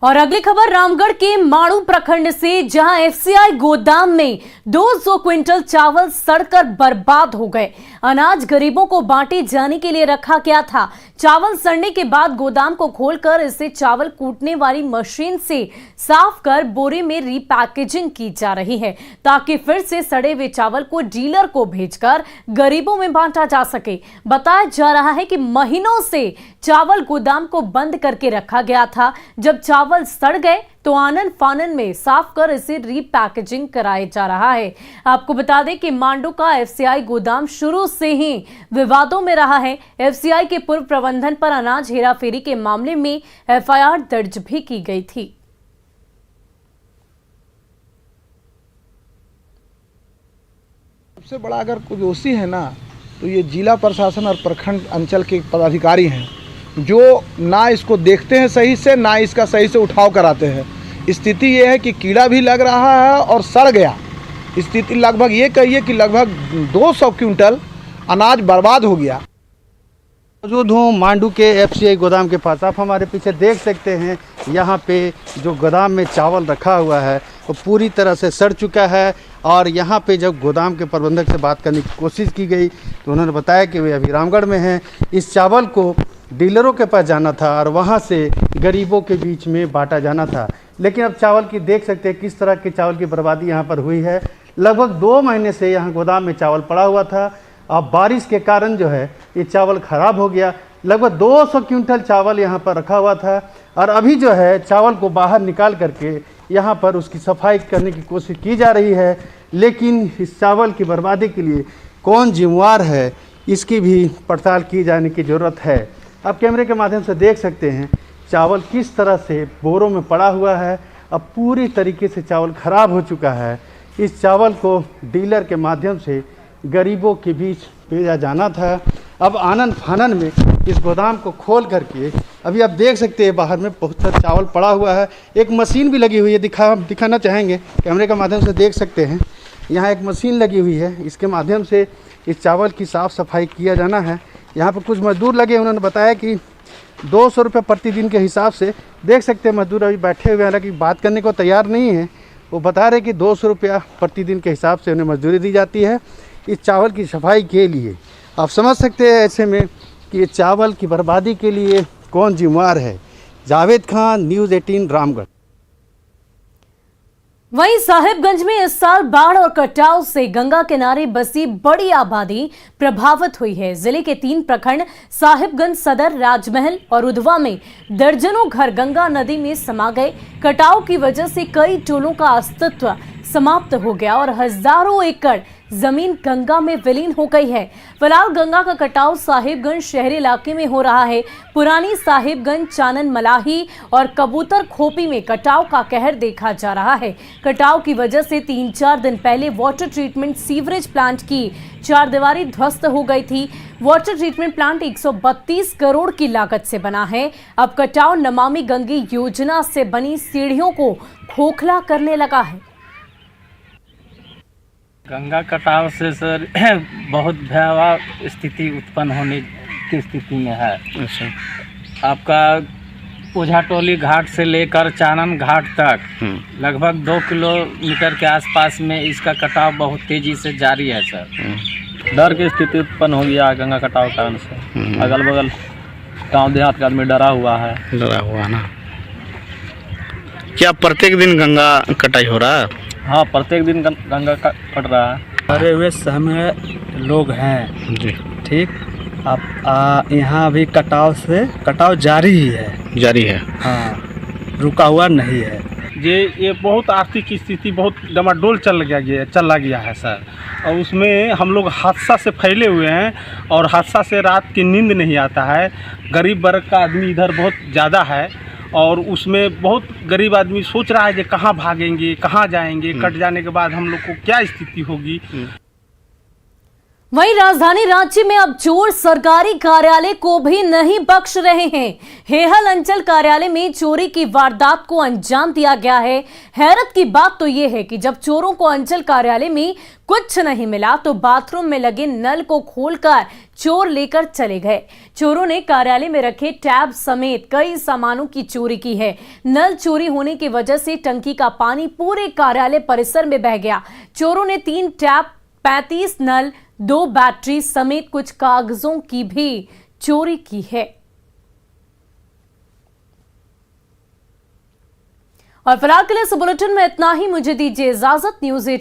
और अगली खबर रामगढ़ के माणू प्रखंड से, जहां एफसीआई गोदाम में 200 क्विंटल चावल सड़कर बर्बाद हो गए। अनाज गरीबों को बांटे जाने के लिए रखा गया था। चावल सड़ने के बाद गोदाम को खोलकर इसे चावल कूटने वाली मशीन से साफ कर बोरे में रीपैकेजिंग की जा रही है, ताकि फिर से सड़े हुए चावल को डीलर को भेजकर गरीबों में बांटा जा सके। बताया जा रहा है कि महीनों से चावल गोदाम को बंद करके रखा गया था। जब चावल सड़ गए तो आनन फानन में साफ कर इसे रीपैकेजिंग कराया जा रहा है। आपको बता दें कि मांडू का एफसीआई गोदाम शुरू से ही विवादों में रहा है। एफसीआई के पूर्व प्रबंधन पर अनाज हेराफेरी के मामले में एफआईआर दर्ज भी की गई थी। सबसे बड़ा अगर कोई दोषी है ना, तो ये जिला प्रशासन और प्रखंड अंचल के पदाधिकारी हैं, जो ना इसको देखते हैं सही से, ना इसका सही से उठाव कराते हैं। स्थिति ये है कि कीड़ा भी लग रहा है और सड़ गया। स्थिति लगभग ये कहिए कि लगभग 200 क्विंटल अनाज बर्बाद हो गया। मौजूद हूँ मांडू के एफसीआई गोदाम के पास। आप हमारे पीछे देख सकते हैं, यहाँ पे जो गोदाम में चावल रखा हुआ है वो पूरी तरह से सड़ चुका है। और यहाँ पे जब गोदाम के प्रबंधक से बात करने की कोशिश की गई तो उन्होंने बताया कि वे अभी रामगढ़ में हैं। इस चावल को डीलरों के पास जाना था और वहाँ से गरीबों के बीच में बांटा जाना था। लेकिन अब चावल की देख सकते हैं किस तरह के चावल की बर्बादी यहाँ पर हुई है। लगभग 2 महीने से यहाँ गोदाम में चावल पड़ा हुआ था। अब बारिश के कारण जो है ये चावल ख़राब हो गया। लगभग 200 क्विंटल चावल यहाँ पर रखा हुआ था और अभी जो है चावल को बाहर निकाल करके यहाँ पर उसकी सफाई करने की कोशिश की जा रही है। लेकिन इस चावल की बर्बादी के लिए कौन जिम्मेवार है, इसकी भी पड़ताल की जाने की ज़रूरत है। आप कैमरे के माध्यम से देख सकते हैं चावल किस तरह से बोरों में पड़ा हुआ है। अब पूरी तरीके से चावल ख़राब हो चुका है। इस चावल को डीलर के माध्यम से गरीबों के बीच भेजा जाना था। अब आनन फानन में इस गोदाम को खोल करके अभी आप देख सकते हैं बाहर में बहुत सारा चावल पड़ा हुआ है। एक मशीन भी लगी हुई है, दिखाना चाहेंगे, कैमरे के माध्यम से देख सकते हैं। यहाँ एक मशीन लगी हुई है, इसके माध्यम से इस चावल की साफ़ सफाई किया जाना है। यहाँ पर कुछ मजदूर लगे, उन्होंने बताया कि 200 रुपये प्रतिदिन के हिसाब से। देख सकते हैं मजदूर अभी बैठे हुए हैं, हालांकि बात करने को तैयार नहीं है। वो बता रहे कि 200 रुपया प्रतिदिन के हिसाब से उन्हें मजदूरी दी जाती है इस चावल की सफाई के लिए। आप समझ सकते हैं ऐसे में कि ये चावल की बर्बादी के लिए कौन जिम्मेवार है। जावेद खान, न्यूज़ 18 रामगढ़। वहीं साहिबगंज में इस साल बाढ़ और कटाव से गंगा किनारे बसी बड़ी आबादी प्रभावित हुई है। जिले के 3 प्रखंड साहिबगंज सदर, राजमहल और उधवा में दर्जनों घर गंगा नदी में समा गए। कटाव की वजह से कई टोलों का अस्तित्व समाप्त हो गया और हजारों एकड़ जमीन गंगा में विलीन हो गई है। फिलहाल गंगा का कटाव साहिबगंज शहरी इलाके में हो रहा है। पुरानी साहिबगंज, चानन मलाही और कबूतर खोपी में कटाव का कहर देखा जा रहा है। कटाव की वजह से 3-4 दिन पहले वाटर ट्रीटमेंट सीवरेज प्लांट की 4 दीवारी ध्वस्त हो गई थी। वाटर ट्रीटमेंट प्लांट 132 करोड़ की लागत से बना है। अब कटाव नमामि गंगे योजना से बनी सीढ़ियों को खोखला करने लगा है। गंगा कटाव से सर बहुत भयावह स्थिति उत्पन्न होने की स्थिति में है। अच्छा। आपका ओझाटोली घाट से लेकर चानन घाट तक लगभग 2 किलोमीटर के आसपास में इसका कटाव बहुत तेजी से जारी है सर। डर की स्थिति उत्पन्न हो गया गंगा कटाव के कारण से। अगल बगल गांव देहात का आदमी डरा हुआ है। डरा हुआ ना। क्या प्रत्येक दिन गंगा कटाई हो रहा है? हाँ, प्रत्येक दिन गंगा कट रहा है। डरे हुए सहमे लोग हैं जी। ठीक। आप यहाँ अभी कटाव जारी ही है। जारी है। हाँ, रुका हुआ नहीं है। ये बहुत आर्थिक स्थिति बहुत डमाडोल चला गया है सर। और उसमें हम लोग हादसा से फैले हुए हैं और हादसा से रात की नींद नहीं आता है। गरीब वर्ग का आदमी इधर बहुत ज़्यादा है और उसमें बहुत गरीब आदमी सोच रहा है कि कहाँ भागेंगे, कहाँ जाएंगे, कट जाने के बाद हम लोग को क्या स्थिति होगी। वहीं राजधानी रांची में अब चोर सरकारी कार्यालय को भी नहीं बख्श रहे हैं। हेहल अंचल कार्यालय में चोरी की वारदात को अंजाम दिया गया है। हैरत की बात तो यह है कि जब चोरों को अंचल कार्यालय में कुछ नहीं मिला तो बाथरूम में लगे नल को खोलकर चोर लेकर चले गए। चोरों ने कार्यालय में रखे टैब समेत कई सामानों की चोरी की है। नल चोरी होने की वजह से टंकी का पानी पूरे कार्यालय परिसर में बह गया। चोरों ने 3 टैब, 35 नल, 2 बैटरी समेत कुछ कागजों की भी चोरी की है। और फिलहाल के लिए इस बुलेटिन में इतना ही। मुझे दीजिए इजाजत। न्यूज़ 18